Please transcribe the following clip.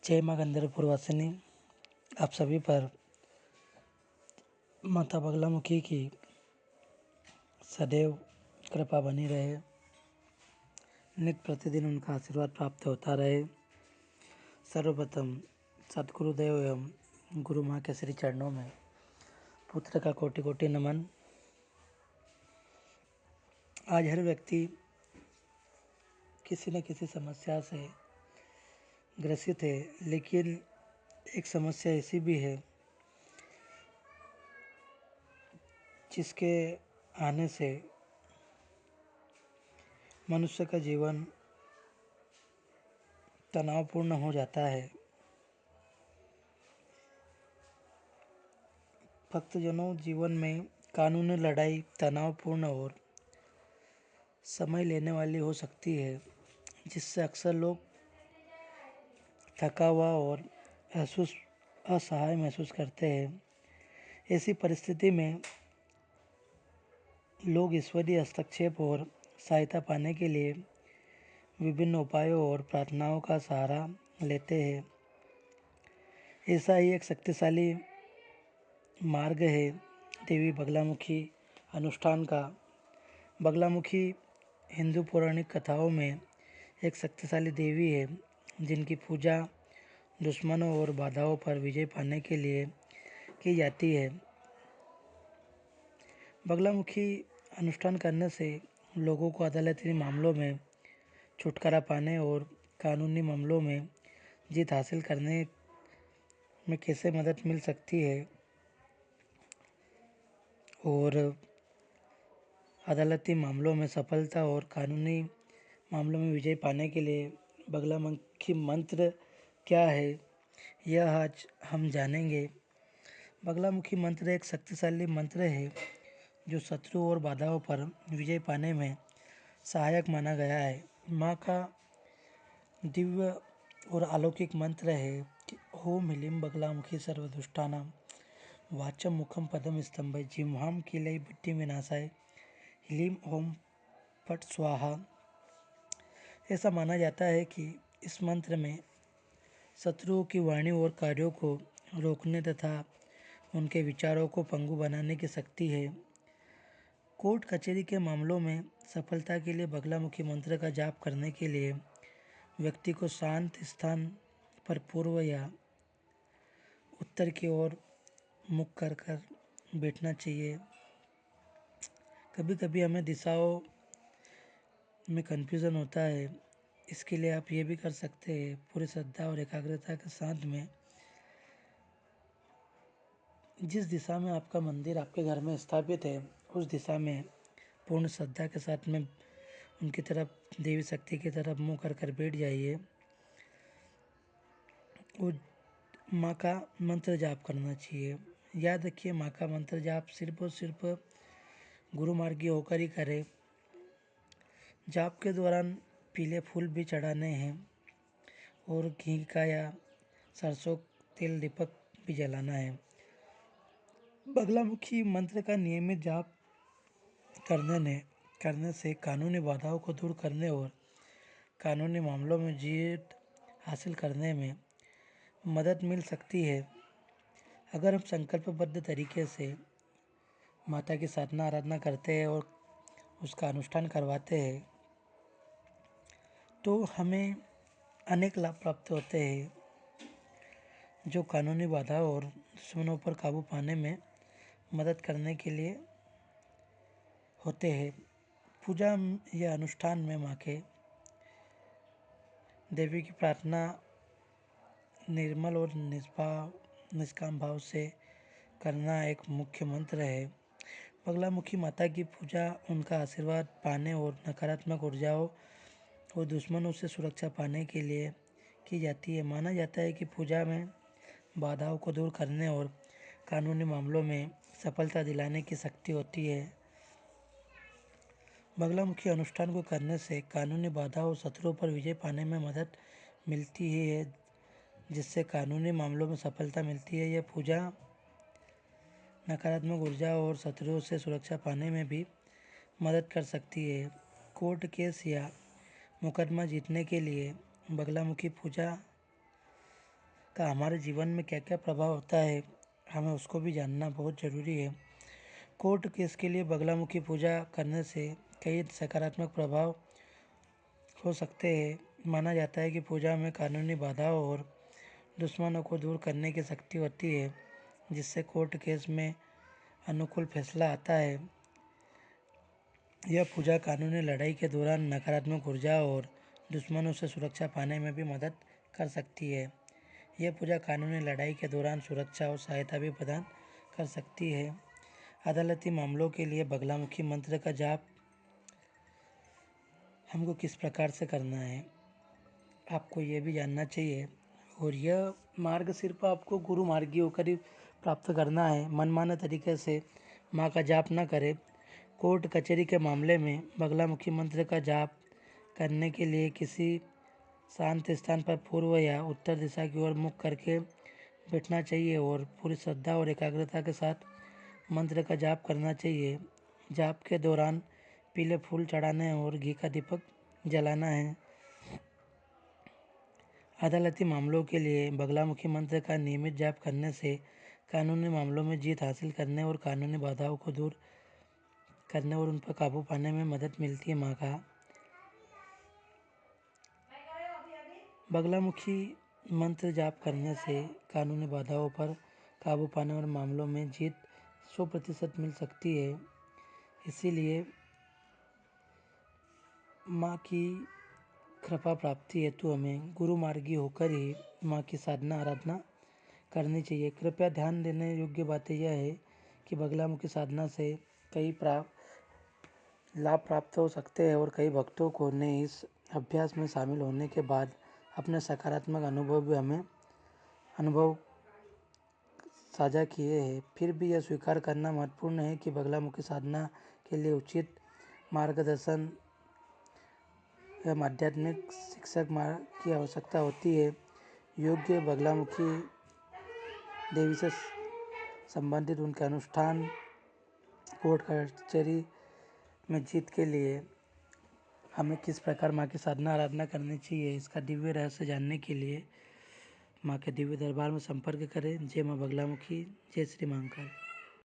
जय माँ गंधर्वपुरवासिनी। आप सभी पर माता बगलामुखी की सदैव कृपा बनी रहे, नित्य प्रतिदिन उनका आशीर्वाद प्राप्त होता रहे। सर्वप्रथम सद्गुरुदेव एवं गुरु माँ के श्री चरणों में पुत्र का कोटि कोटि नमन। आज हर व्यक्ति किसी न किसी समस्या से ग्रसित है, लेकिन एक समस्या ऐसी भी है जिसके आने से मनुष्य का जीवन तनावपूर्ण हो जाता है। भक्तजनों, जीवन में कानूनी लड़ाई तनावपूर्ण और समय लेने वाली हो सकती है, जिससे अक्सर लोग थका हुआ और असहाय महसूस करते हैं। ऐसी परिस्थिति में लोग ईश्वरीय हस्तक्षेप और सहायता पाने के लिए विभिन्न उपायों और प्रार्थनाओं का सहारा लेते हैं। ऐसा ही एक शक्तिशाली मार्ग है देवी बगलामुखी अनुष्ठान का। बगलामुखी हिंदू पौराणिक कथाओं में एक शक्तिशाली देवी है, जिनकी पूजा दुश्मनों और बाधाओं पर विजय पाने के लिए की जाती है। बगलामुखी अनुष्ठान करने से लोगों को अदालती मामलों में छुटकारा पाने और कानूनी मामलों में जीत हासिल करने में कैसे मदद मिल सकती है, और अदालती मामलों में सफलता और कानूनी मामलों में विजय पाने के लिए बगलामुखी मंत्र क्या है, यह आज हम जानेंगे। बगलामुखी मंत्र एक शक्तिशाली मंत्र है जो शत्रु और बाधाओं पर विजय पाने में सहायक माना गया है। माँ का दिव्य और अलौकिक मंत्र है कि ओम ह्लीं बगलामुखी सर्वदुष्टानां वाचम मुखम पदम स्तंभ जिह्वाम कीलय बुद्धि विनाशाय ह्लीं ओम फट स्वाहा। ऐसा माना जाता है कि इस मंत्र में शत्रुओं की वाणी और कार्यों को रोकने तथा उनके विचारों को पंगु बनाने की शक्ति है। कोर्ट कचहरी के मामलों में सफलता के लिए बगलामुखी मंत्र का जाप करने के लिए व्यक्ति को शांत स्थान पर पूर्व या उत्तर की ओर मुख कर बैठना चाहिए। कभी कभी हमें दिशाओं में कन्फ्यूज़न होता है, इसके लिए आप ये भी कर सकते हैं। पूरी श्रद्धा और एकाग्रता के साथ में जिस दिशा में आपका मंदिर आपके घर में स्थापित है, उस दिशा में पूर्ण श्रद्धा के साथ में उनकी तरफ, देवी शक्ति की तरफ मुँह कर बैठ जाइए और माँ का मंत्र जाप करना चाहिए। याद रखिए, माँ का मंत्र जाप सिर्फ और सिर्फ गुरु मार्गी होकर ही करें। जाप के दौरान पीले फूल भी चढ़ाने हैं और घी का या सरसों तेल दीपक भी जलाना है। बगलामुखी मंत्र का नियमित जाप करने से कानूनी बाधाओं को दूर करने और कानूनी मामलों में जीत हासिल करने में मदद मिल सकती है। अगर हम संकल्पबद्ध तरीके से माता की साधना आराधना करते हैं और उसका अनुष्ठान करवाते हैं, तो हमें अनेक लाभ प्राप्त होते हैं, जो कानूनी बाधाओं और दुश्मनों पर काबू पाने में मदद करने के लिए होते हैं। पूजा या अनुष्ठान में माँ के देवी की प्रार्थना निर्मल और निष्काम भाव से करना एक मुख्य मंत्र है। बगलामुखी माता की पूजा उनका आशीर्वाद पाने और नकारात्मक ऊर्जाओं और दुश्मनों से सुरक्षा पाने के लिए की जाती है। माना जाता है कि पूजा में बाधाओं को दूर करने और कानूनी मामलों में सफलता दिलाने की शक्ति होती है। बगलामुखी अनुष्ठान को करने से कानूनी बाधाओं और शत्रुओं पर विजय पाने में मदद मिलती ही है, जिससे कानूनी मामलों में सफलता मिलती है। यह पूजा नकारात्मक ऊर्जा और शत्रुओं से सुरक्षा पाने में भी मदद कर सकती है। कोर्ट केस या मुकदमा जीतने के लिए बगलामुखी पूजा का हमारे जीवन में क्या क्या प्रभाव होता है, हमें उसको भी जानना बहुत ज़रूरी है। कोर्ट केस के लिए बगलामुखी पूजा करने से कई सकारात्मक प्रभाव हो सकते हैं। माना जाता है कि पूजा में कानूनी बाधाओं और दुश्मनों को दूर करने की शक्ति होती है, जिससे कोर्ट केस में अनुकूल फैसला आता है। यह पूजा कानूनी लड़ाई के दौरान नकारात्मक ऊर्जा और दुश्मनों से सुरक्षा पाने में भी मदद कर सकती है। यह पूजा कानूनी लड़ाई के दौरान सुरक्षा और सहायता भी प्रदान कर सकती है। अदालती मामलों के लिए बगलामुखी मंत्र का जाप हमको किस प्रकार से करना है, आपको ये भी जानना चाहिए। और यह मार्ग सिर्फ आपको गुरु मार्गी होकर ही प्राप्त करना है। मनमाने तरीके से माँ का जाप न करें। कोर्ट कचहरी के मामले में बगलामुखी मंत्र का जाप करने के लिए किसी शांत स्थान पर पूर्व या उत्तर दिशा की ओर मुख करके बैठना चाहिए और पूरी श्रद्धा और एकाग्रता के साथ मंत्र का जाप करना चाहिए। जाप के दौरान पीले फूल चढ़ाने और घी का दीपक जलाना है। अदालती मामलों के लिए बगलामुखी मंत्र का नियमित जाप करने से कानूनी मामलों में जीत हासिल करने और कानूनी बाधाओं को दूर करने और उन पर काबू पाने में मदद मिलती है। माँ का बगलामुखी मंत्र जाप करने से कानूनी बाधाओं पर काबू पाने और मामलों में जीत 100% मिल सकती है। इसीलिए माँ की कृपा प्राप्ति हेतु हमें गुरु मार्गी होकर ही माँ की साधना आराधना करनी चाहिए। कृपया ध्यान देने योग्य बातें यह है कि बगलामुखी साधना से कई लाभ प्राप्त हो सकते हैं और कई भक्तों को ने इस अभ्यास में शामिल होने के बाद अपने सकारात्मक अनुभव साझा किए हैं। फिर भी यह स्वीकार करना महत्वपूर्ण है कि बगलामुखी साधना के लिए उचित मार्गदर्शन एवं आध्यात्मिक शिक्षक की आवश्यकता होती है। योग्य बगलामुखी देवी से संबंधित उनके अनुष्ठान कोर्ट कचहरी में जीत के लिए हमें किस प्रकार माँ की साधना आराधना करनी चाहिए, इसका दिव्य रहस्य जानने के लिए माँ के दिव्य दरबार में संपर्क करें। जय माँ बगलामुखी, जय श्री महाकाल।